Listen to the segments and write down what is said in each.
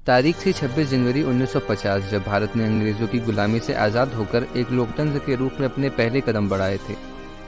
तारीख थी 26 जनवरी 1950, जब भारत ने अंग्रेजों की गुलामी से आज़ाद होकर एक लोकतंत्र के रूप में अपने पहले कदम बढ़ाए थे।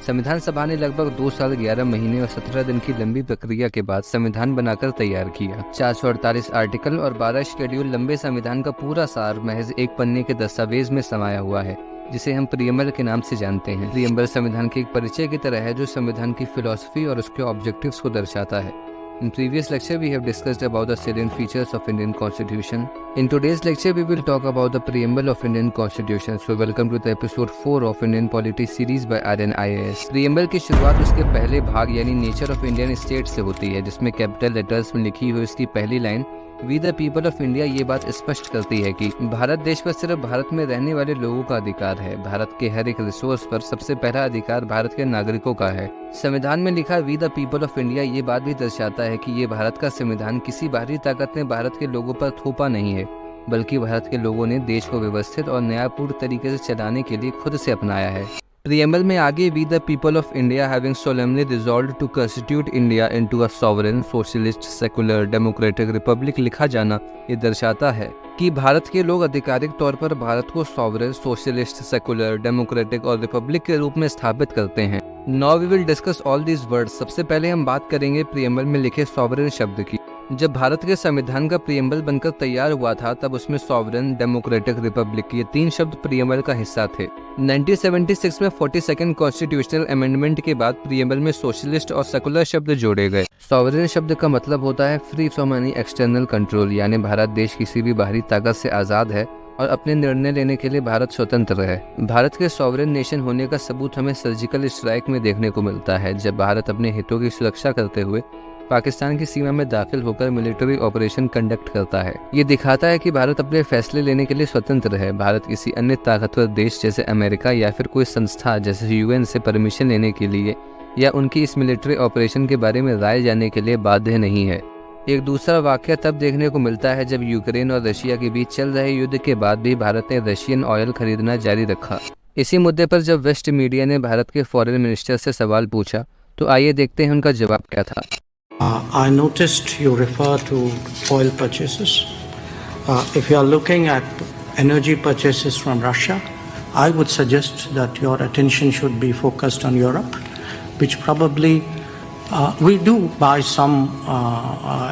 संविधान सभा ने लगभग 2 साल 11 महीने और 17 दिन की लंबी प्रक्रिया के बाद संविधान बनाकर तैयार किया। 448 आर्टिकल और 12 शेड्यूल लंबे संविधान का पूरा सार महज एक पन्ने के दस्तावेज में समाया हुआ है, जिसे हम प्रियम्बल के नाम से जानते हैं। प्रियम्बल संविधान के एक परिचय की तरह है, जो संविधान की फिलॉसफी और उसके ऑब्जेक्टिव्स को दर्शाता है। In previous lecture, we have discussed about the salient features of Indian Constitution. In today's lecture, we will talk about the preamble of Indian Constitution. So, welcome to the episode 4 of Indian Polity series by RN IAS. Preamble की शुरुआत उसके पहले भाग यानी nature of Indian state से होती है, जिसमें कैपिटल लेटर्स में लिखी हुई उसकी पहली line we the people of India ये बात स्पष्ट करती है कि भारत देश पर सिर्फ भारत में रहने वाले लोगों का अधिकार है। भारत के हर एक रिसोर्स पर सबसे पहला अधिकार भारत के नागरिकों का है। संविधान में लिखा we the people of India ये बात भी दर्शाता है कि ये भारत का संविधान किसी बाहरी ताकत ने भारत के लोगों पर थोपा नहीं है, बल्कि भारत के लोगों ने देश को व्यवस्थित और न्यायपूर्ण तरीके से चलाने के लिए खुद से अपनाया है। प्रियम्बल में आगे we the people of India having solemnly resolved to constitute India into a sovereign socialist secular democratic republic लिखा जाना ये दर्शाता है कि भारत के लोग आधिकारिक तौर पर भारत को सॉवरेन सोशलिस्ट सेकुलर डेमोक्रेटिक और रिपब्लिक के रूप में स्थापित करते हैं। Now we will discuss all these words. सबसे पहले हम बात करेंगे प्रियम्बल में लिखे सॉवरेन शब्द की। जब भारत के संविधान का प्रियम्बल बनकर तैयार हुआ था, तब उसमें सॉवरेन डेमोक्रेटिक रिपब्लिक ये 3 शब्द प्रियम्बल का हिस्सा थे। 1976 में 42nd कॉन्स्टिट्यूशनल अमेंडमेंट के बाद प्रियम्बल में सोशलिस्ट और सेकुलर शब्द जोड़े गए। सॉवरेन शब्द का मतलब होता है free from any external control, यानी भारत देश किसी भी बाहरी ताकत से आज़ाद है और अपने निर्णय लेने के लिए भारत स्वतंत्र है। भारत के सॉवरेन नेशन होने का सबूत हमें सर्जिकल स्ट्राइक में देखने को मिलता है, जब भारत अपने हितों की सुरक्षा करते हुए पाकिस्तान की सीमा में दाखिल होकर मिलिट्री ऑपरेशन कंडक्ट करता है। ये दिखाता है कि भारत अपने फैसले लेने के लिए स्वतंत्र है। भारत किसी अन्य ताकतवर देश जैसे अमेरिका या फिर कोई संस्था जैसे यूएन से परमिशन लेने के लिए या उनकी इस मिलिट्री ऑपरेशन के बारे में राय जानने के लिए बाध्य नहीं है। एक दूसरा वाक़या तब देखने को मिलता है जब यूक्रेन और रशिया के बीच चल रहे युद्ध के बाद भी भारत ने रशियन ऑयल खरीदना जारी रखा। इसी मुद्दे पर जब वेस्ट मीडिया ने भारत के फॉरेन मिनिस्टर से सवाल पूछा, तो आइए देखते हैं उनका जवाब क्या था। I noticed you refer to oil purchases. If you are looking at energy purchases from Russia, I would suggest that your attention should be focused on Europe, which probably we do buy some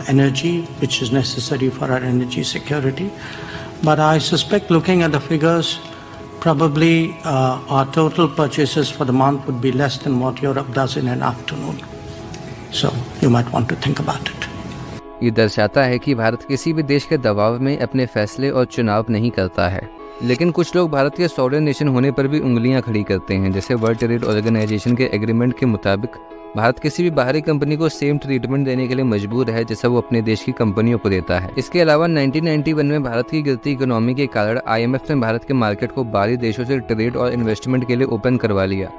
energy which is necessary for our energy security. But I suspect, looking at the figures, probably our total purchases for the month would be less than what Europe does in an afternoon. So you might want to think about it. ये दर्शाता है कि भारत किसी भी देश के दबाव में अपने फैसले और चुनाव नहीं करता है। लेकिन कुछ लोग भारत के सॉवरेन नेशन होने पर भी उंगलियां खड़ी करते हैं। जैसे वर्ल्ड ट्रेड ऑर्गेनाइजेशन के एग्रीमेंट के मुताबिक भारत किसी भी बाहरी कंपनी को सेम ट्रीटमेंट देने के लिए मजबूर है जैसा वो अपने देश की कंपनियों को देता है। इसके अलावा 1991 में भारत की गिरती इकोनॉमी के कारण IMF ने भारत के मार्केट को बाहरी देशों से ट्रेड और इन्वेस्टमेंट के लिए ओपन करवा लिया।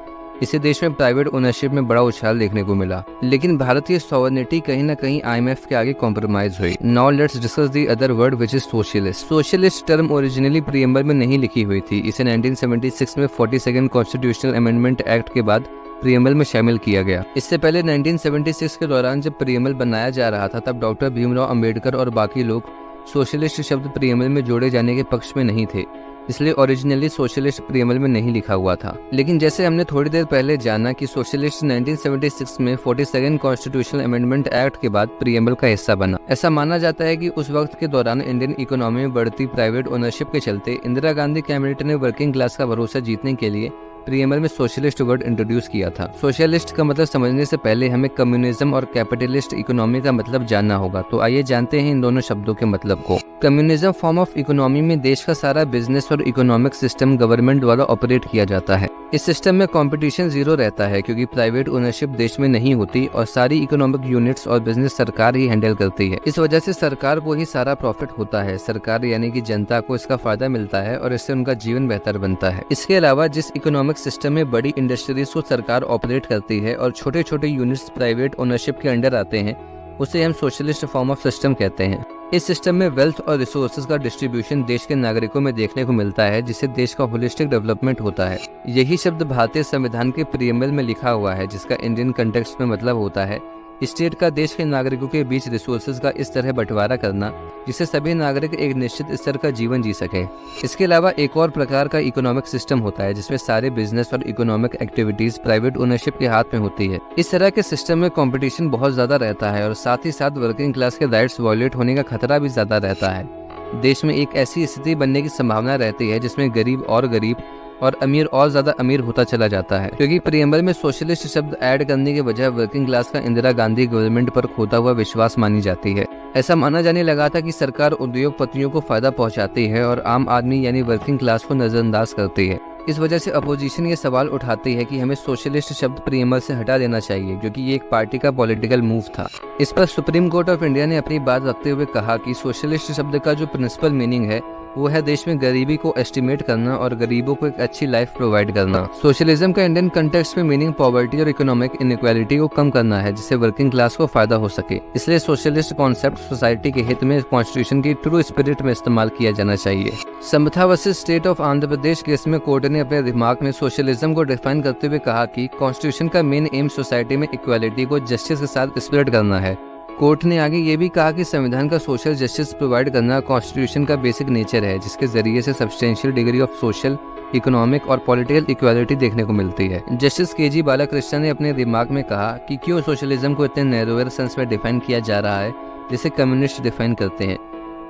इसे देश में प्राइवेट ओनरशिप में बड़ा उछाल देखने को मिला, लेकिन भारतीय सॉवरेनिटी कहीं न कहीं IMF के आगे कॉम्प्रोमाइज हुई। Now let's discuss the other word which is socialist. Socialist term originally preamble में नहीं लिखी हुई थी। इसे 1976 में 42nd कॉन्स्टिट्यूशनल अमेंडमेंट एक्ट के बाद प्रियम्बल में शामिल किया गया। इससे पहले 1976 के दौरान जब प्रियम्बल बनाया जा रहा था, तब डॉक्टर भीमराव अंबेडकर और बाकी लोग सोशलिस्ट शब्द प्रियम्बल में जोड़े जाने के पक्ष में नहीं थे, इसलिए ओरिजिनली सोशलिस्ट प्रियम्बल में नहीं लिखा हुआ था। लेकिन जैसे हमने थोड़ी देर पहले जाना कि सोशलिस्ट 1976 में 42nd कॉन्स्टिट्यूशनल अमेंडमेंट एक्ट के बाद प्रियम्बल का हिस्सा बना। ऐसा माना जाता है कि उस वक्त के दौरान इंडियन इकोनॉमी में बढ़ती प्राइवेट ओनरशिप के चलते इंदिरा गांधी कैबिनेट ने वर्किंग क्लास का भरोसा जीतने के लिए प्रियम्बल में सोशलिस्ट वर्ड इंट्रोड्यूस किया था। सोशलिस्ट का मतलब समझने से पहले हमें कम्युनिज्म और कैपिटलिस्ट इकोनॉमी का मतलब जानना होगा। तो आइए जानते हैं इन दोनों शब्दों के मतलब को। कम्युनिज्म फॉर्म ऑफ इकोनॉमी में देश का सारा बिजनेस और इकोनॉमिक सिस्टम गवर्नमेंट द्वारा ऑपरेट किया जाता है। इस सिस्टम में कंपटीशन जीरो रहता है, क्योंकि प्राइवेट ओनरशिप देश में नहीं होती और सारी इकोनॉमिक यूनिट्स और बिजनेस सरकार ही हैंडल करती है। इस वजह से सरकार को ही सारा प्रॉफिट होता है। सरकार यानी कि जनता को इसका फायदा मिलता है और इससे उनका जीवन बेहतर बनता है। इसके अलावा जिस इकोनॉमिक सिस्टम में बड़ी इंडस्ट्रीज को सरकार ऑपरेट करती है और छोटे छोटे यूनिट्स प्राइवेट ओनरशिप के अंडर आते हैं, उसे हम सोशलिस्ट फॉर्म ऑफ सिस्टम कहते हैं। इस सिस्टम में वेल्थ और रिसोर्सेज का डिस्ट्रीब्यूशन देश के नागरिकों में देखने को मिलता है, जिससे देश का होलिस्टिक डेवलपमेंट होता है। यही शब्द भारतीय संविधान के प्रियम्बल में लिखा हुआ है, जिसका इंडियन कंटेक्स्ट में मतलब होता है स्टेट का देश के नागरिकों के बीच रिसोर्सेज का इस तरह बंटवारा करना जिससे सभी नागरिक एक निश्चित स्तर का जीवन जी सके। इसके अलावा एक और प्रकार का इकोनॉमिक सिस्टम होता है जिसमें सारे बिजनेस और इकोनॉमिक एक्टिविटीज प्राइवेट ओनरशिप के हाथ में होती है। इस तरह के सिस्टम में कंपटीशन बहुत ज्यादा रहता है और साथ ही साथ वर्किंग क्लास के राइट्स वायलेट होने का खतरा भी ज्यादा रहता है। देश में एक ऐसी स्थिति बनने की संभावना रहती है जिसमें गरीब और अमीर और ज्यादा अमीर होता चला जाता है, क्योंकि प्रियम्बल में सोशलिस्ट शब्द ऐड करने के बजाय वर्किंग क्लास का इंदिरा गांधी गवर्नमेंट पर खोता हुआ विश्वास मानी जाती है। ऐसा माना जाने लगा था कि सरकार उद्योगपतियों को फायदा पहुंचाती है और आम आदमी यानी वर्किंग क्लास को नजरअंदाज करती है। इस वजह से अपोजिशन ये सवाल उठाती है कि हमें सोशलिस्ट शब्द प्रियम्बल से हटा देना चाहिए, क्योंकि ये एक पार्टी का पॉलिटिकल मूव था। इस पर सुप्रीम कोर्ट ऑफ इंडिया ने अपनी बात रखते हुए कहा कि सोशलिस्ट शब्द का जो प्रिंसिपल मीनिंग है वो है देश में गरीबी को एस्टिमेट करना और गरीबों को एक अच्छी लाइफ प्रोवाइड करना। सोशलिज्म का इंडियन कंटेक्स्ट में मीनिंग पॉवर्टी और इकोनॉमिक इनइक्वालिटी को कम करना है जिससे वर्किंग क्लास को फायदा हो सके। इसलिए सोशलिस्ट कॉन्सेप्ट सोसाइटी के हित में कॉन्स्टिट्यूशन की ट्रू स्पिरिट में इस्तेमाल किया जाना चाहिए। Samatha versus state of Andhra Pradesh case में कोर्ट ने अपने रिमार्क में सोशलिज्म को डिफाइन करते हुए कहा कि कॉन्स्टिट्यूशन का मेन एम सोसाइटी में इक्वालिटी को जस्टिस के साथ स्प्लिट करना है। कोर्ट ने आगे ये भी कहा कि संविधान का सोशल जस्टिस प्रोवाइड करना कॉन्स्टिट्यूशन का बेसिक नेचर है, जिसके जरिए से substantial degree of social, economic और पॉलिटिकल इक्वालिटी देखने को मिलती है। जस्टिस के जी बालाकृष्णन ने अपने दिमाग में कहा कि क्यों सोशलिज्म को इतने नैरोअर सेंस में डिफाइन किया जा रहा है जिसे कम्युनिस्ट डिफाइन करते हैं।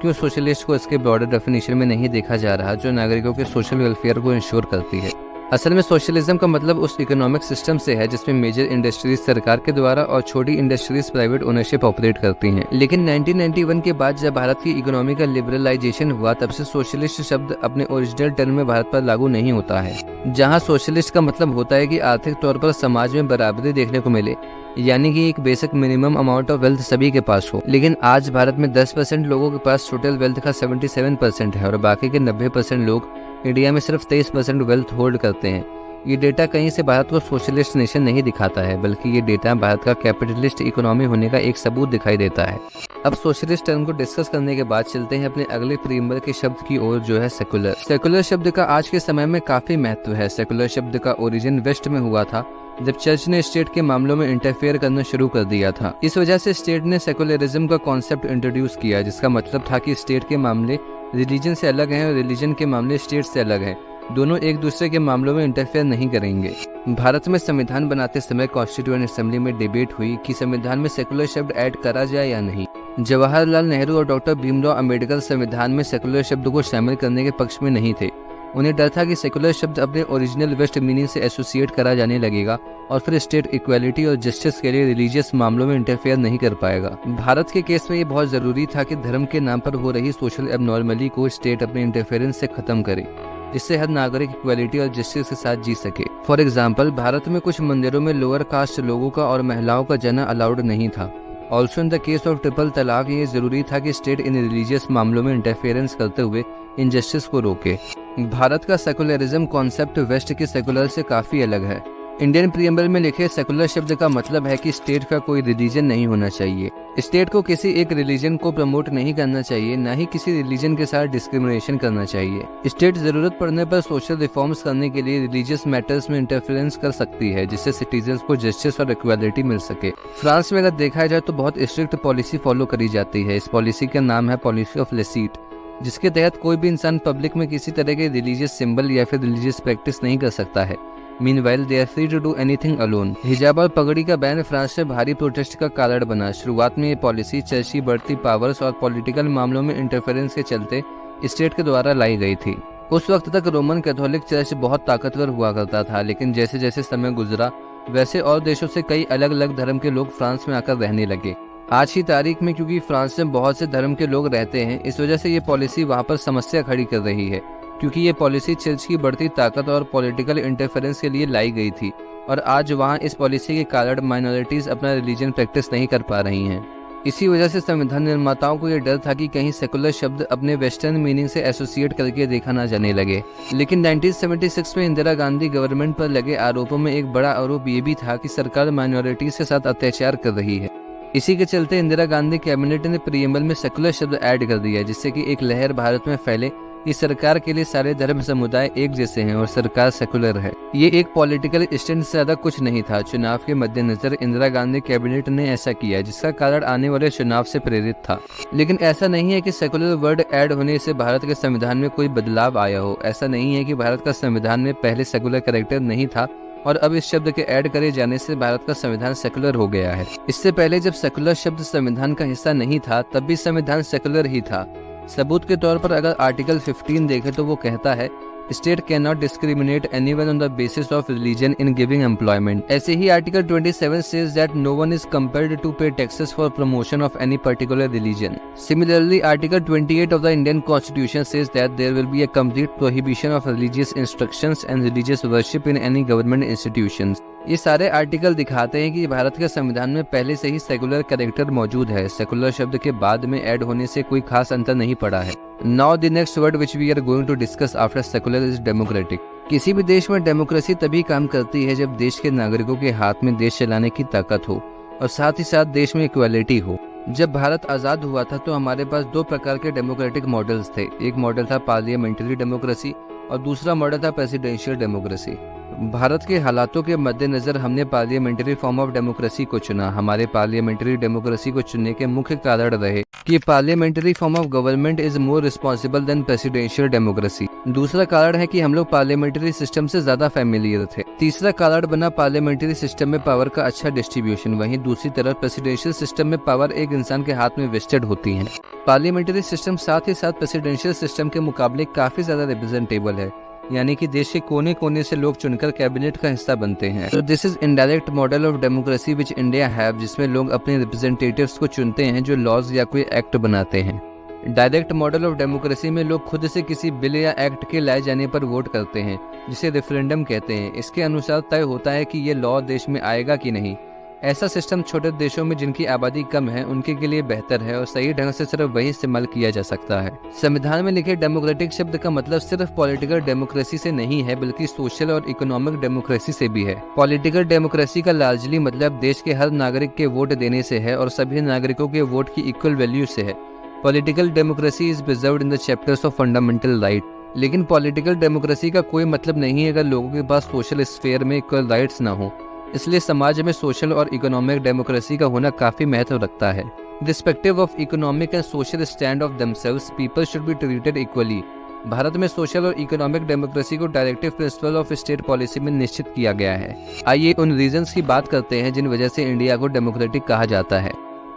क्यों सोशलिस्ट को इसके ब्रॉडर डेफिनेशन में नहीं देखा जा रहा जो नागरिकों के सोशल वेलफेयर को इंश्योर करती है। असल में सोशलिज्म का मतलब उस इकोनॉमिक सिस्टम से है जिसमें मेजर इंडस्ट्रीज सरकार के द्वारा और छोटी इंडस्ट्रीज प्राइवेट ओनरशिप ऑपरेट करती हैं। लेकिन 1991 के बाद जब भारत की इकोनॉमी का लिबरलाइजेशन हुआ तब से सोशलिस्ट शब्द अपने ओरिजिनल टर्म में भारत पर लागू नहीं होता है, जहां सोशलिस्ट का मतलब होता है कि आर्थिक तौर पर समाज में बराबरी देखने को मिले, यानी कि एक basic minimum amount of wealth सभी के पास हो। लेकिन आज भारत में 10% लोगों के पास टोटल वेल्थ का 77% है और बाकी के 90% लोग इंडिया में सिर्फ 23% वेल्थ होल्ड करते हैं। ये डेटा कहीं से भारत को सोशलिस्ट नेशन नहीं दिखाता है, बल्कि ये डेटा भारत का कैपिटलिस्ट इकोनॉमी होने का एक सबूत दिखाई देता है। अब सोशलिस्ट टर्म को डिस्कस करने के बाद चलते हैं अपने अगले प्रीएम्बल के शब्द की ओर, जो है सेकुलर। सेकुलर शब्द का आज के समय में काफी महत्व है। सेकुलर शब्द का ओरिजिन वेस्ट में हुआ था जब चर्च ने स्टेट के मामलों में इंटरफेयर करना शुरू कर दिया था। इस वजह से स्टेट ने सेकुलरिज्म का कॉन्सेप्ट इंट्रोड्यूस किया, जिसका मतलब था कि स्टेट के मामले रिलीजन से अलग हैं और रिलीजन के मामले स्टेट से अलग हैं। दोनों एक दूसरे के मामलों में इंटरफेयर नहीं करेंगे। भारत में संविधान बनाते समय कॉन्स्टिट्यूएंट असेंबली में डिबेट हुई कि संविधान में सेकुलर शब्द ऐड करा जाए या नहीं। जवाहरलाल नेहरू और डॉक्टर भीमराव अम्बेडकर संविधान में सेकुलर शब्द को शामिल करने के पक्ष में नहीं थे। उन्हें डर था कि सेकुलर शब्द अपने ओरिजिनल वेस्ट मीनिंग से एसोसिएट करा जाने लगेगा और फिर स्टेट इक्वालिटी और जस्टिस के लिए रिलीजियस मामलों में इंटरफेयर नहीं कर पाएगा। भारत के केस में ये बहुत जरूरी था कि धर्म के नाम पर हो रही सोशल एबनॉर्मली को स्टेट अपने इंटरफेरेंस से खत्म करे, जिससे हर नागरिक इक्वालिटी और जस्टिस के साथ जी सके। फॉर एग्जाम्पल, भारत में कुछ मंदिरों में लोअर कास्ट लोगों का और महिलाओं का जाना अलाउड नहीं था। Also in the case of triple तलाक ये जरूरी था कि स्टेट इन रिलीजियस मामलों में इंटरफेरेंस करते हुए इनजस्टिस को रोके। भारत का सेकुलरिज्म कॉन्सेप्ट वेस्ट के सेकुलर से काफी अलग है। इंडियन प्रीएम्बल में लिखे सेकुलर शब्द का मतलब है कि स्टेट का कोई रिलीजन नहीं होना चाहिए। स्टेट को किसी एक रिलीजन को प्रमोट नहीं करना चाहिए, ना ही किसी रिलीजन के साथ डिस्क्रिमिनेशन करना चाहिए। स्टेट जरूरत पड़ने पर सोशल रिफॉर्म्स करने के लिए रिलीजियस मैटर्स में इंटरफेरेंस कर सकती है, जिससे सिटीजन्स को जस्टिस और इक्वालिटी मिल सके। फ्रांस में अगर देखा जाए तो बहुत स्ट्रिक्ट पॉलिसी फॉलो करी जाती है। इस पॉलिसी का नाम है पॉलिसी ऑफ लेसीट, जिसके तहत कोई भी इंसान पब्लिक में किसी तरह के रिलीजियस सिंबल या फिर रिलीजियस प्रैक्टिस नहीं कर सकता है। Meanwhile, they are free to do anything alone. हिजाब और पगड़ी का बैन फ्रांस से भारी प्रोटेस्ट का कारण बना। शुरुआत में ये पॉलिसी चर्च की बढ़ती पावर्स और पॉलिटिकल मामलों में इंटरफेरेंस के चलते स्टेट के द्वारा लाई गई थी। उस वक्त तक रोमन कैथोलिक चर्च बहुत ताकतवर हुआ करता था, लेकिन जैसे जैसे समय गुजरा वैसे और देशों से कई अलग अलग धर्म के लोग फ्रांस में आकर रहने लगे। आज की तारीख में क्योंकि फ्रांस में बहुत से धर्म के लोग रहते हैं, इस वजह से ये पॉलिसी वहाँ पर समस्या खड़ी कर रही है, क्योंकि ये पॉलिसी चर्च की बढ़ती ताकत और पॉलिटिकल इंटरफेरेंस के लिए लाई गई थी और आज वहाँ इस पॉलिसी के कारण माइनॉरिटीज अपना रिलीजन प्रैक्टिस नहीं कर पा रही हैं। इसी वजह से संविधान निर्माताओं को ये डर था कि कहीं सेकुलर शब्द अपने वेस्टर्न मीनिंग से एसोसिएट करके देखा ना जाने लगे। लेकिन 1976 में इंदिरा गांधी गवर्नमेंट पर लगे आरोपों में एक बड़ा आरोप ये भी था कि सरकार माइनॉरिटीज के साथ अत्याचार कर रही है। इसी के चलते इंदिरा गांधी कैबिनेट ने प्रीएम्बल में सेकुलर शब्द ऐड कर दिया, जिससे कि एक लहर भारत में फैले इस सरकार के लिए सारे धर्म समुदाय एक जैसे हैं और सरकार सेकुलर है। ये एक पॉलिटिकल स्टैंड से ज्यादा कुछ नहीं था। चुनाव के मद्देनजर इंदिरा गांधी कैबिनेट ने ऐसा किया, जिसका कारण आने वाले चुनाव से प्रेरित था। लेकिन ऐसा नहीं है कि सेकुलर वर्ड ऐड होने से भारत के संविधान में कोई बदलाव आया हो। ऐसा नहीं है कि भारत का संविधान में पहले सेकुलर कैरेक्टर नहीं था और अब इस शब्द के ऐड करे जाने से भारत का संविधान सेकुलर हो गया है। इससे पहले जब सेकुलर शब्द संविधान का हिस्सा नहीं था, तब भी संविधान सेकुलर ही था। सबूत के तौर पर अगर आर्टिकल 15 देखें तो वो कहता है state can not discriminate anyone on the basis of religion in giving employment. ऐसे ही article 27 says that no one is compelled to pay taxes for promotion of any particular religion. Similarly article 28 of the Indian constitution says that there will be a complete prohibition of religious instructions and religious worship in any government institutions. ये सारे article दिखाते हैं कि भारत के संविधान में पहले से ही सेकुलर कैरेक्टर मौजूद है। सेकुलर शब्द के बाद में ऐड होने से कोई खास अंतर नहीं पड़ा है। Now the next word which we are going to discuss after secular is democratic. किसी भी देश में डेमोक्रेसी तभी काम करती है जब देश के नागरिकों के हाथ में देश चलाने की ताकत हो और साथ ही साथ देश में इक्वालिटी हो। जब भारत आज़ाद हुआ था तो हमारे पास दो प्रकार के डेमोक्रेटिक मॉडल्स थे। एक मॉडल था पार्लियामेंट्री डेमोक्रेसी और दूसरा मॉडल था प्रेसिडेंशियल डेमोक्रेसी। भारत के हालातों के मद्देनजर हमने पार्लियामेंट्री फॉर्म ऑफ डेमोक्रेसी को चुना। हमारे पार्लियामेंट्री डेमोक्रेसी को चुनने के मुख्य कारण रहे कि parliamentary form of government is more responsible than presidential democracy. दूसरा कारण है कि हम लोग पार्लियामेंट्री सिस्टम से ज्यादा फैमिलियर थे। तीसरा कारण बना पार्लियामेंट्री सिस्टम में पावर का अच्छा डिस्ट्रीब्यूशन। वहीं दूसरी तरफ प्रेसिडेंशियल सिस्टम में पावर एक इंसान के हाथ में वेस्टेड होती है। पार्लियामेंट्री सिस्टम साथ ही साथ प्रेसिडेंशियल सिस्टम के मुकाबले काफी ज्यादा रिप्रेजेंटेबल है, यानी कि देश के कोने कोने से लोग चुनकर कैबिनेट का हिस्सा बनते हैं। तो this is indirect model of democracy which India have, जिसमें लोग अपने रिप्रेजेंटेटिव्स को चुनते हैं जो लॉज या कोई एक्ट बनाते हैं। डायरेक्ट मॉडल ऑफ डेमोक्रेसी में लोग खुद से किसी बिल या एक्ट के लाए जाने पर वोट करते हैं, जिसे रेफरेंडम कहते हैं। इसके अनुसार तय होता है कि ये लॉ देश में आएगा कि नहीं। ऐसा सिस्टम छोटे देशों में जिनकी आबादी कम है उनके के लिए बेहतर है और सही ढंग से सिर्फ वही इस्तेमाल किया जा सकता है। संविधान में लिखे डेमोक्रेटिक शब्द का मतलब सिर्फ पॉलिटिकल डेमोक्रेसी से नहीं है, बल्कि सोशल और इकोनॉमिक डेमोक्रेसी से भी है। पॉलिटिकल डेमोक्रेसी का लार्जली मतलब देश के हर नागरिक के वोट देने से है और सभी नागरिकों के वोट की इक्वल वैल्यू से है। Political democracy is preserved in the chapters of fundamental right. लेकिन पॉलिटिकल डेमोक्रेसी का कोई मतलब नहीं है अगर लोगों के पास सोशल स्फीयर में इक्वल राइट्स ना हो। इसलिए समाज में सोशल और इकोनॉमिक डेमोक्रेसी का होना काफी महत्व रखता है। Respective of economic and social stand of themselves, people should be treated equally. Bharat में सोशल और इकोनॉमिक डेमोक्रेसी को directive principle of state policy में निश्चित किया गया है। आइए उन रीजंस की बात करते हैं जिन वजह से इंडिया को डेमोक्रेटिक कहा जाता है।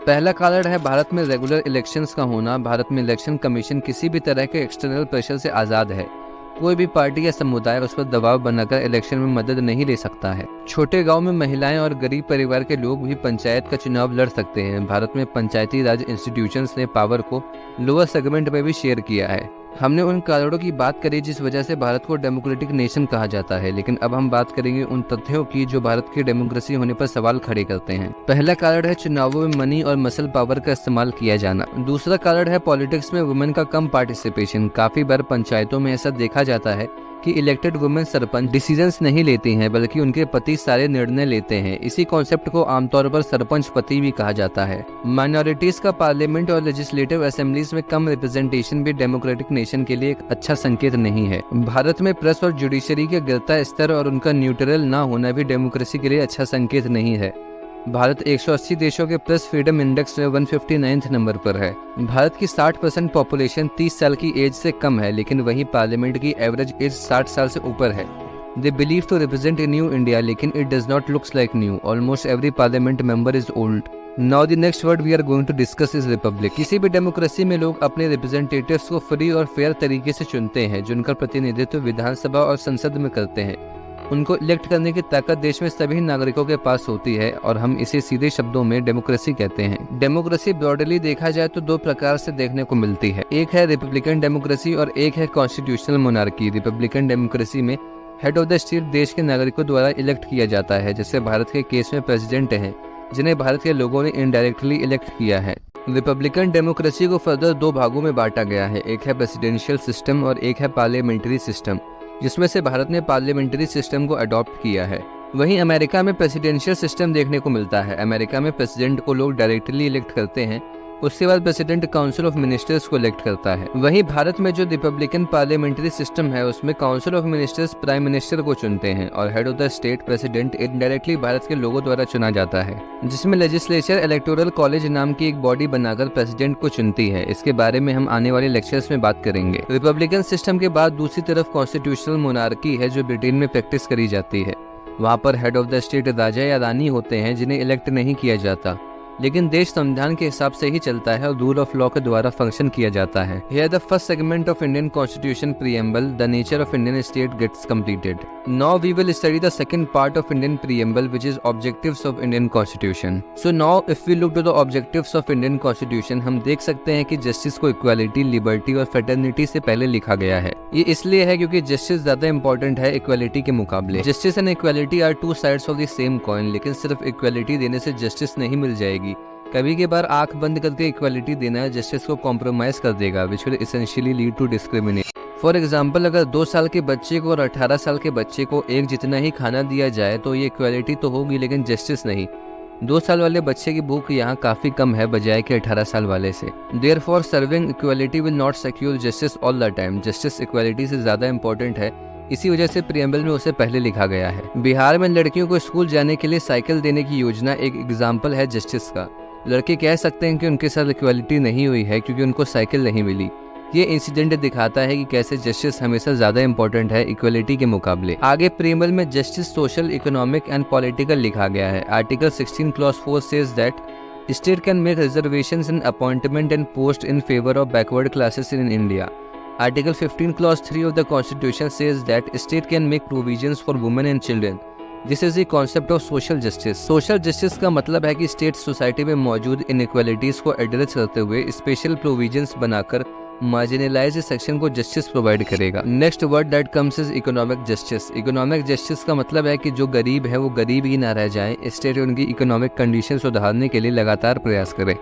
पहला कारण है भारत में रेगुलर इलेक्शंस का होना। भारत में इलेक्शन कमीशन किसी भी तरह के एक्सटर्नल प्रेशर से आज़ाद है। कोई भी पार्टी या समुदाय उस पर दबाव बनाकर इलेक्शन में मदद नहीं ले सकता है। छोटे गांव में महिलाएं और गरीब परिवार के लोग भी पंचायत का चुनाव लड़ सकते हैं। भारत में पंचायती राज इंस्टीट्यूशंस ने पावर को लोअर सेगमेंट में भी शेयर किया है। हमने उन कारणों की बात करी जिस वजह से भारत को डेमोक्रेटिक नेशन कहा जाता है, लेकिन अब हम बात करेंगे उन तथ्यों की जो भारत की डेमोक्रेसी होने पर सवाल खड़े करते हैं। पहला कारण है चुनावों में मनी और मसल पावर का इस्तेमाल किया जाना। दूसरा कारण है पॉलिटिक्स में वुमेन का कम पार्टिसिपेशन। काफी बार पंचायतों में ऐसा देखा जाता है कि इलेक्टेड वुमेन सरपंच डिसीजंस नहीं लेती हैं, बल्कि उनके पति सारे निर्णय लेते हैं। इसी कॉन्सेप्ट को आमतौर पर सरपंच पति भी कहा जाता है। माइनॉरिटीज का पार्लियामेंट और लेजिस्लेटिव असेंबलीज में कम रिप्रेजेंटेशन भी डेमोक्रेटिक नेशन के लिए एक अच्छा संकेत नहीं है। भारत में प्रेस और जुडिशरी के गिरता स्तर और उनका न्यूट्रल ना होना भी डेमोक्रेसी के लिए अच्छा संकेत नहीं है। भारत 180 देशों के प्रेस फ्रीडम इंडेक्स में 159 नंबर पर है। भारत की 60% पॉपुलेशन 30 साल की एज से कम है, लेकिन वहीं पार्लियामेंट की एवरेज एज 60 साल से ऊपर है। They believe to represent a new India, लेकिन it does not looks like new. Almost every parliament member is old. Now the next word we are going to discuss is republic. किसी भी democracy में लोग अपने representatives को free और fair तरीके से चुनते हैं, जिनका प्रतिनिधित्व विधानसभा और संसद में करते हैं। उनको इलेक्ट करने की ताकत देश में सभी नागरिकों के पास होती है और हम इसे सीधे शब्दों में डेमोक्रेसी कहते हैं। डेमोक्रेसी ब्रॉडली देखा जाए तो दो प्रकार से देखने को मिलती है। एक है रिपब्लिकन डेमोक्रेसी और एक है कॉन्स्टिट्यूशनल मोनार्की। रिपब्लिकन डेमोक्रेसी में हेड ऑफ द स्टेट देश के नागरिकों द्वारा इलेक्ट किया जाता है, जैसे भारत के केस में प्रेसिडेंट हैं, जिन्हें भारत के लोगों ने इनडायरेक्टली इलेक्ट किया है। रिपब्लिकन डेमोक्रेसी को फर्दर दो भागों में बांटा गया है। एक है प्रेसिडेंशियल सिस्टम और एक है पार्लियामेंट्री सिस्टम, जिसमें से भारत ने पार्लियामेंट्री सिस्टम को अडॉप्ट किया है। वहीं अमेरिका में प्रेसिडेंशियल सिस्टम देखने को मिलता है। अमेरिका में प्रेसिडेंट को लोग डायरेक्टली इलेक्ट करते हैं, उसके बाद प्रेसिडेंट काउंसिल ऑफ मिनिस्टर्स को इलेक्ट करता है। वहीं भारत में जो रिपब्लिकन पार्लियामेंट्री सिस्टम है उसमें council of ministers prime minister को चुनते हैं और head of the state president indirectly Bharat के लोगों द्वारा चुना जाता है, जिसमें लेजिस्लेचर इलेक्टोरल कॉलेज नाम की एक बॉडी बनाकर प्रेसिडेंट को चुनती है। इसके बारे में हम आने वाले लेक्चर्स में बात करेंगे। रिपब्लिकन सिस्टम के बाद दूसरी तरफ कॉन्स्टिट्यूशनल मोनार्की है जो ब्रिटेन में प्रैक्टिस करी जाती है। वहाँ पर हेड ऑफ द स्टेट राजा या रानी होते हैं जिन्हें इलेक्ट नहीं किया जाता, लेकिन देश संविधान के हिसाब से ही चलता है और रूल ऑफ लॉ के द्वारा फंक्शन किया जाता है। Here the first segment of Indian Constitution preamble, the nature of Indian state gets completed. Now we will study the second part of Indian preamble, which is objectives of Indian Constitution. So now if we look to the objectives of Indian Constitution, हम देख सकते हैं कि justice को equality, liberty और fraternity से पहले लिखा गया है। ये इसलिए है क्योंकि जस्टिस ज्यादा इंपॉर्टेंट है इक्वालिटी के मुकाबले। Justice and equality are two sides of the same coin, लेकिन सिर्फ इक्वालिटी देने से जस्टिस नहीं मिल जाएगी। कभी के बार आंख बंद करके इक्वालिटी देना जस्टिस को कॉम्प्रोमाइज कर देगा, which will essentially lead to discrimination. For example, अगर 2 साल के बच्चे को और 18 साल के बच्चे को एक जितना ही खाना दिया जाए तो ये इक्वालिटी तो होगी, लेकिन जस्टिस नहीं। 2 साल वाले बच्चे की भूख यहाँ काफी कम है बजाय के 18 साल वाले से। Therefore serving equality will not secure justice all the time. Justice equality से ज्यादा इंपॉर्टेंट है, इसी वजह से प्रीएम्बल में उसे पहले लिखा गया है। बिहार में लड़कियों को स्कूल जाने के लिए साइकिल देने की योजना एक एग्जाम्पल है जस्टिस का। लड़के कह सकते हैं कि उनके साथ इक्वालिटी नहीं हुई है क्योंकि उनको साइकिल नहीं मिली। ये इंसिडेंट दिखाता है कि कैसे जस्टिस हमेशा ज्यादा इंपॉर्टेंट है इक्वालिटी के मुकाबले। आगे प्रीएम्बल में justice social, economic and political लिखा गया है। Article 16 clause 4 says that state can make reservations in appointment and post in favour of backward classes in India. Article 15 clause 3 of the Constitution says that state can make provisions for women and children. This is the concept of social justice. Social justice का मतलब है कि state society में मौजूद inequalities को address करते हुए special provisions बनाकर मार्जिनलाइज्ड सेक्शन को जस्टिस प्रोवाइड करेगा। Next word that comes is economic justice. Economic justice का मतलब है कि जो गरीब है वो गरीब ही ना रह जाए, स्टेट उनकी इकोनॉमिक कंडीशन सुधारने के लिए लगातार प्रयास करे।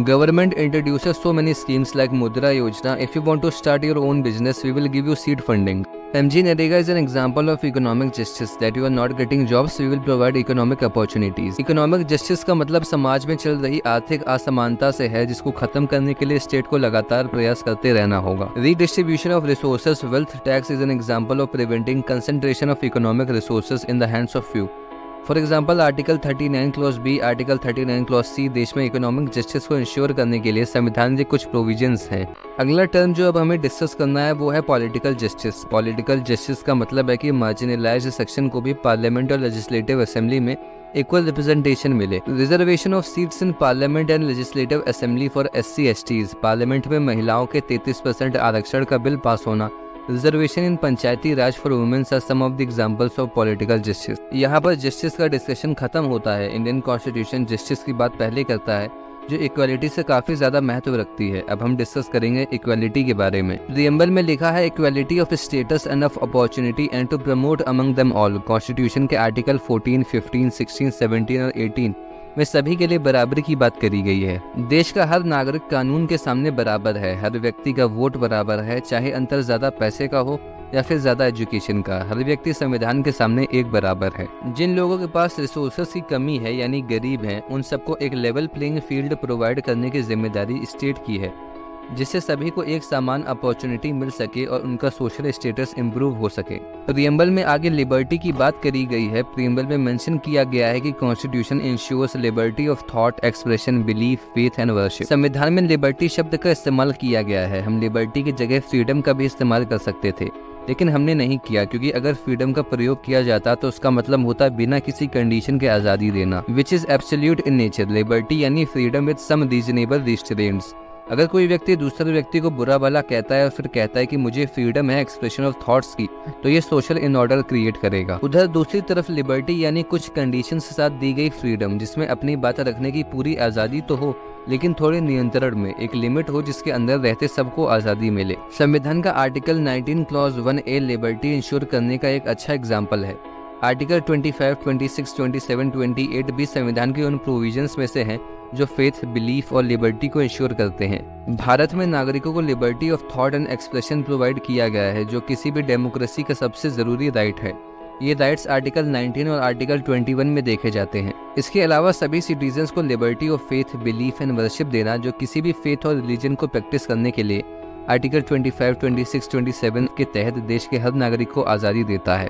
Government introduces so many schemes like Mudra Yojana. If you want to start your own business, we will give you seed funding. MGNREGA is an example of economic justice that you are not getting jobs, we will provide economic opportunities. Economic justice का मतलब समाज में चल रही आर्थिक असमानता से है, जिसको खत्म करने के लिए स्टेट को लगातार प्रयास करते रहना होगा। Redistribution of resources, wealth tax is an example of preventing concentration of economic resources in the hands of few. For example article 39 clause B, article 39 clause C देश में इकोनॉमिक जस्टिस को इंश्योर करने के लिए संविधान के कुछ प्रोविजंस हैं। अगला टर्म जो अब हमें डिस्कस करना है वो है पॉलिटिकल जस्टिस। पॉलिटिकल जस्टिस का मतलब है कि मार्जिनलाइज्ड सेक्शन को भी पार्लियामेंट और लेजिस्लेटिव असेंबली में इक्वल रिप्रेजेंटेशन मिले। Reservation of seats in parliament and legislative assembly for SC/STs। Parliament में महिलाओं के 33% आरक्षण का बिल पास होना। Reservation in Panchayati Raj for womens are some of the examples of political justice. यहाँ पर जस्टिस का डिस्कशन खत्म होता है। इंडियन कॉन्स्टिट्यूशन जस्टिस की बात पहले करता है, जो इक्वालिटी से काफी ज्यादा महत्व रखती है। अब हम डिस्कस करेंगे इक्वालिटी के बारे में। प्रीएम्बल में लिखा है equality of status and of opportunity and to promote among them all. Constitution के आर्टिकल 14, 15, 16, 17 और 18 में सभी के लिए बराबरी की बात करी गई है। देश का हर नागरिक कानून के सामने बराबर है। हर व्यक्ति का वोट बराबर है, चाहे अंतर ज्यादा पैसे का हो या फिर ज्यादा एजुकेशन का। हर व्यक्ति संविधान के सामने एक बराबर है। जिन लोगों के पास रिसोर्सेस की कमी है यानी गरीब हैं, उन सबको एक लेवल प्लेइंग फील्ड प्रोवाइड करने की जिम्मेदारी स्टेट की है, जिससे सभी को एक समान अपॉर्चुनिटी मिल सके और उनका सोशल स्टेटस इम्प्रूव हो सके। प्रीएम्बल में आगे लिबर्टी की बात करी गई है। प्रीएम्बल में मेंशन किया गया है कि constitution ensures liberty of thought, expression, belief, faith and worship. संविधान में लिबर्टी शब्द का इस्तेमाल किया गया है। हम लिबर्टी की जगह फ्रीडम का भी इस्तेमाल कर सकते थे, लेकिन हमने नहीं किया, क्योंकि अगर फ्रीडम का प्रयोग किया जाता तो उसका मतलब होता बिना किसी कंडीशन के आज़ादी देना, which is absolute in nature. Liberty यानी freedom with some reasonable restraints. अगर कोई व्यक्ति दूसरे व्यक्ति को बुरा भला कहता है और फिर कहता है कि मुझे फ्रीडम है एक्सप्रेशन ऑफ थॉट्स की, तो ये सोशल इनऑर्डर क्रिएट करेगा। उधर दूसरी तरफ लिबर्टी यानी कुछ कंडीशंस के साथ दी गई फ्रीडम, जिसमें अपनी बात रखने की पूरी आज़ादी तो हो, लेकिन थोड़े नियंत्रण में, एक लिमिट हो जिसके अंदर रहते सबको आज़ादी मिले। संविधान का article 19 clause 1A liberty ensure करने का एक अच्छा एग्जाम्पल है। आर्टिकल 25, 26, 27, 28 भी संविधान के उन प्रोविजंस में से हैं जो फेथ, बिलीफ और लिबर्टी को इंश्योर करते हैं। भारत में नागरिकों को liberty of thought and expression provide किया गया है, जो किसी भी डेमोक्रेसी का सबसे जरूरी राइट है। ये राइट्स आर्टिकल 19 और आर्टिकल 21 में देखे जाते हैं। इसके अलावा सभी सिटीजन्स को liberty of faith, belief and worship देना, जो किसी भी फेथ और रिलीजन को प्रैक्टिस करने के लिए आर्टिकल 25, 26, 27 के तहत देश के हर नागरिक को आज़ादी देता है।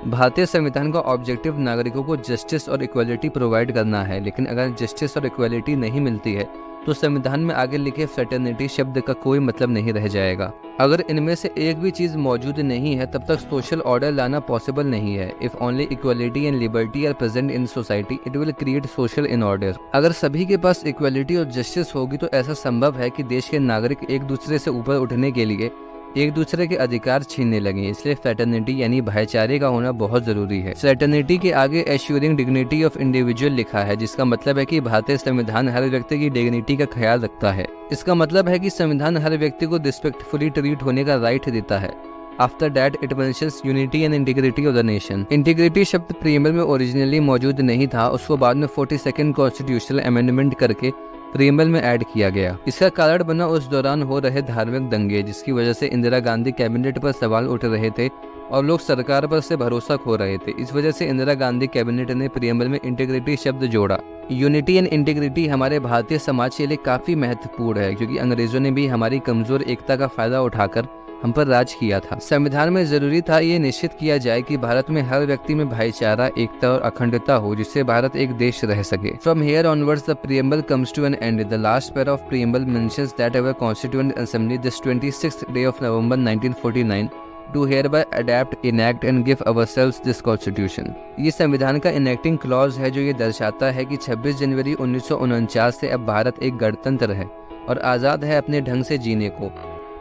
भारतीय संविधान का ऑब्जेक्टिव नागरिकों को जस्टिस और इक्वलिटी प्रोवाइड करना है, लेकिन अगर जस्टिस और इक्वलिटी नहीं मिलती है तो संविधान में आगे लिखे फ्रेटर्निटी शब्द का कोई मतलब नहीं रह जाएगा। अगर इनमें से एक भी चीज़ मौजूद नहीं है तब तक सोशल ऑर्डर लाना पॉसिबल नहीं है। If only equality and liberty are present in society, it will create social in order. अगर सभी के पास इक्वलिटी और जस्टिस होगी तो ऐसा संभव है कि देश के नागरिक एक दूसरे से ऊपर उठने के लिए एक दूसरे के अधिकार छीनने लगे। इसलिए फ्रेटर्निटी यानी भाईचारे का होना बहुत जरूरी है। फ्रेटर्निटी के आगे एश्योरिंग डिग्निटी ऑफ इंडिविजुअल लिखा है, जिसका मतलब है कि भारतीय संविधान हर व्यक्ति की डिग्निटी का ख्याल रखता है। इसका मतलब है कि संविधान हर व्यक्ति को रिस्पेक्टफुली ट्रीट होने का राइट देता है। After that it mentions unity and integrity of the nation. Integrity शब्द प्रीएम्बल में ओरिजिनली मौजूद नहीं था, उसको बाद में 42nd कॉन्स्टिट्यूशनल अमेंडमेंट करके प्रीएम्बल में ऐड किया गया। इसका कारण बना उस दौरान हो रहे धार्मिक दंगे, जिसकी वजह से इंदिरा गांधी कैबिनेट पर सवाल उठ रहे थे और लोग सरकार पर से भरोसा खो रहे थे। इस वजह से इंदिरा गांधी कैबिनेट ने प्रीएम्बल में इंटीग्रिटी शब्द जोड़ा। यूनिटी एंड इंटीग्रिटी हमारे भारतीय समाज के लिए काफी महत्वपूर्ण है, क्योंकि अंग्रेजों ने भी हमारी कमजोर एकता का फायदा उठाकर हम पर राज किया था। संविधान में जरूरी था ये निश्चित किया जाए कि भारत में हर व्यक्ति में भाईचारा, एकता और अखंडता हो, जिससे भारत एक देश रह सके। From here onwards, the preamble comes to an end. The last pair of preamble mentions that our Constituent Assembly, this 26th day of November 1949, do hereby adapt, enact and give ourselves this Constitution. ये संविधान का enacting clause है, जो ये दर्शाता है कि 26 जनवरी 1949 से अब भारत एक गणतंत्र है और आज़ाद है अपने ढंग से जीने को।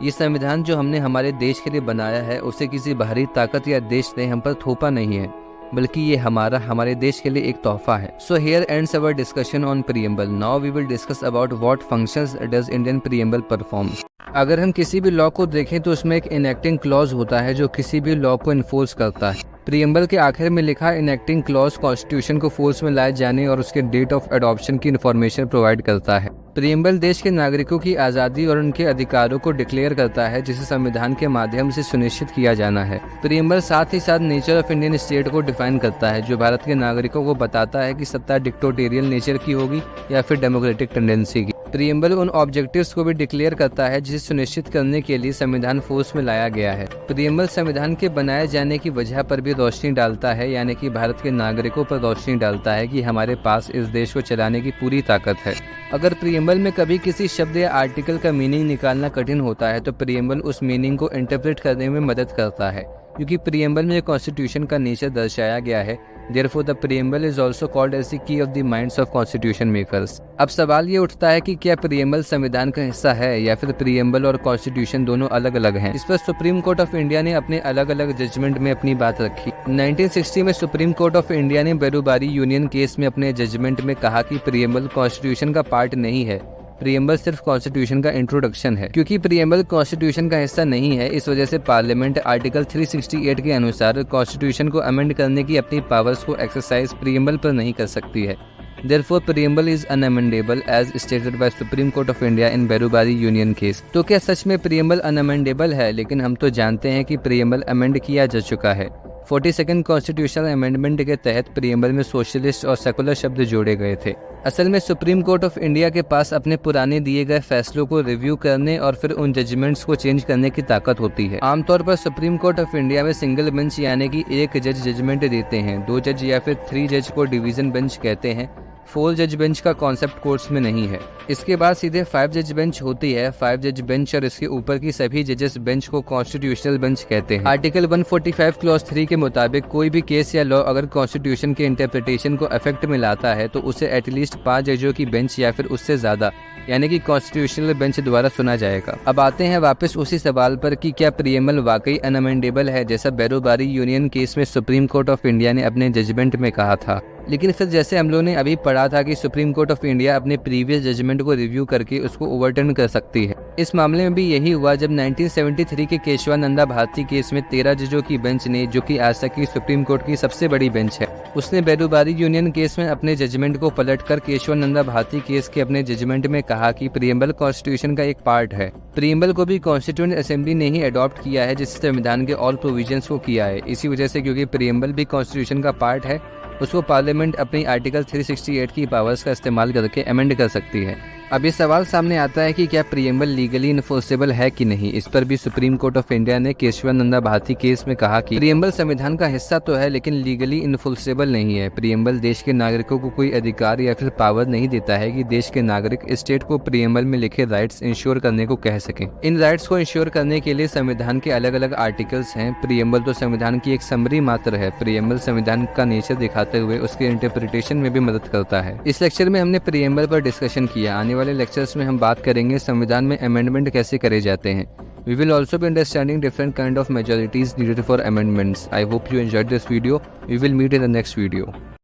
ये संविधान जो हमने हमारे देश के लिए बनाया है, उसे किसी बाहरी ताकत या देश ने हम पर थोपा नहीं है, बल्कि ये हमारे देश के लिए एक तोहफा है। So here ends our discussion on preamble. Now we will discuss about what functions does Indian preamble perform. अगर हम किसी भी लॉ को देखें तो उसमें एक इनेक्टिंग क्लॉज होता है जो किसी भी लॉ को इन्फोर्स करता है। प्रीएम्बल के आखिर में लिखा इनेक्टिंग क्लॉज कॉन्स्टिट्यूशन को फोर्स में लाए जाने और उसके डेट ऑफ एडॉप्शन की इन्फॉर्मेशन प्रोवाइड करता है। प्रीएम्बल देश के नागरिकों की आज़ादी और उनके अधिकारों को डिक्लेयर करता है, जिसे संविधान के माध्यम से सुनिश्चित किया जाना है। प्रीएम्बल साथ ही साथ नेचर ऑफ इंडियन स्टेट को डिफाइन करता है, जो भारत के नागरिकों को बताता है कि सत्ता डिक्टेटोरियल नेचर की होगी या फिर डेमोक्रेटिक टेंडेंसी की। प्रीएम्बल उन ऑब्जेक्टिव्स को भी डिक्लेयर करता है जिसे सुनिश्चित करने के लिए संविधान फोर्स में लाया गया है। प्रीएम्बल संविधान के बनाए जाने की वजह पर भी रोशनी डालता है, यानी कि भारत के नागरिकों पर रोशनी डालता है कि हमारे पास इस देश को चलाने की पूरी ताकत है। अगर प्रीएम्बल में कभी किसी शब्द या आर्टिकल का मीनिंग निकालना कठिन होता है तो प्रीएम्बल उस मीनिंग को इंटरप्रेट करने में मदद करता है, क्योंकि प्रीएम्बल में कॉन्स्टिट्यूशन का नेचर दर्शाया गया है। Therefore, the preamble is also called as the key of the minds of constitution makers. अब सवाल ये उठता है कि क्या प्रीएम्बल संविधान का हिस्सा है या फिर प्रीएम्बल और कॉन्स्टिट्यूशन दोनों अलग अलग हैं। इस पर सुप्रीम कोर्ट ऑफ इंडिया ने अपने अलग अलग जजमेंट में अपनी बात रखी। 1960 में सुप्रीम कोर्ट ऑफ इंडिया ने बेरुबारी यूनियन केस में अपने जजमेंट में कहा कि प्रीएम्बल कॉन्स्टिट्यूशन का पार्ट नहीं है, प्रीएम्बल सिर्फ कॉन्स्टिट्यूशन का इंट्रोडक्शन है। क्योंकि प्रीएम्बल कॉन्स्टिट्यूशन का हिस्सा नहीं है, इस वजह से पार्लियामेंट आर्टिकल 368 के अनुसार कॉन्स्टिट्यूशन को अमेंड करने की अपनी पावर्स को एक्सरसाइज प्रीएम्बल पर नहीं कर सकती है। Therefore, preamble is unamendable as stated by Supreme Court of India in Berubari union case. तो क्या सच में प्रीएम्बल अनअमेंडेबल है? लेकिन हम तो जानते हैं कि प्रीएम्बल अमेंड किया जा चुका है। 42nd कॉन्स्टिट्यूशनल अमेंडमेंट के तहत प्रीएम्बल में सोशलिस्ट और सेकुलर शब्द जोड़े गए थे। असल में सुप्रीम कोर्ट ऑफ इंडिया के पास अपने पुराने दिए गए फैसलों को रिव्यू करने और फिर उन जजमेंट्स को चेंज करने की ताकत होती है। आमतौर पर सुप्रीम कोर्ट ऑफ इंडिया में सिंगल बेंच यानी कि एक जज जजमेंट देते हैं। 2 जज या फिर 3 जज को डिवीजन बेंच कहते हैं। 4 जज बेंच का कॉन्सेप्ट कोर्ट्स में नहीं है। इसके बाद सीधे 5 जज बेंच होती है। 5 जज बेंच और इसके ऊपर की सभी जजेस बेंच को कॉन्स्टिट्यूशनल बेंच कहते हैं। आर्टिकल 145 क्लॉज 3 के मुताबिक कोई भी केस या लॉ अगर कॉन्स्टिट्यूशन के इंटरप्रिटेशन को इफेक्ट में लाता है तो उसे एटलीस्ट 5 जजों की बेंच या फिर उससे ज्यादा यानी कि कॉन्स्टिट्यूशनल बेंच द्वारा सुना जाएगा। अब आते हैं वापस उसी सवाल पर कि क्या प्रीएम्बल वाकई अनअमेंडेबल है, जैसा बेरुबारी यूनियन केस में सुप्रीम कोर्ट ऑफ इंडिया ने अपने जजमेंट में कहा था। लेकिन फिर जैसे हम लोगों ने अभी पढ़ा था कि सुप्रीम कोर्ट ऑफ इंडिया अपने प्रीवियस जजमेंट को रिव्यू करके उसको ओवरटर्न कर सकती है। इस मामले में भी यही हुआ जब 1973 के केशवानंदा भारती केस में 13 जजों की बेंच ने, जो कि आज तक की सुप्रीम कोर्ट की सबसे बड़ी बेंच है, उसने बेरूबारी यूनियन केस में अपने जजमेंट को पलटकर केशवानंदा भारती केस के अपने जजमेंट में कहा कि प्रीएम्बल कॉन्स्टिट्यूशन का एक पार्ट है। प्रीएम्बल को भी कॉन्स्टिट्यूएंट असेंबली ने ही अडॉप्ट किया है, जिससे संविधान के ऑल प्रोविजंस को किया है। इसी वजह से क्योंकि प्रीएम्बल भी कॉन्स्टिट्यूशन का पार्ट है, उसको पार्लियामेंट अपनी आर्टिकल 368 की पावर्स का इस्तेमाल करके अमेंड कर सकती है। अब ये सवाल सामने आता है कि क्या प्रीएम्बल लीगली इन्फोर्सेबल है कि नहीं। इस पर भी सुप्रीम कोर्ट ऑफ इंडिया ने केशवानंदा भारती केस में कहा कि प्रीएम्बल संविधान का हिस्सा तो है, लेकिन लीगली इन्फोर्सेबल नहीं है। प्रीएम्बल देश के नागरिकों को कोई अधिकार या फिर पावर नहीं देता है कि देश के नागरिक स्टेट को प्रीएम्बल में लिखे राइट्स इंश्योर करने को कह सकें। इन राइट्स को इंश्योर करने के लिए संविधान के अलग अलग आर्टिकल्स हैं। प्रीएम्बल तो संविधान की एक समरी मात्र है। प्रीएम्बल संविधान का नेचर दिखाते हुए उसके इंटरप्रिटेशन में भी मदद करता है। इस लेक्चर में हमने प्रीएम्बल पर डिस्कशन किया। आने वाले लेक्चर्स में हम बात करेंगे संविधान में अमेंडमेंट कैसे करे जाते हैं। We will also be understanding different kind of majorities needed for amendments. I hope you enjoyed this video. We will meet in the next video.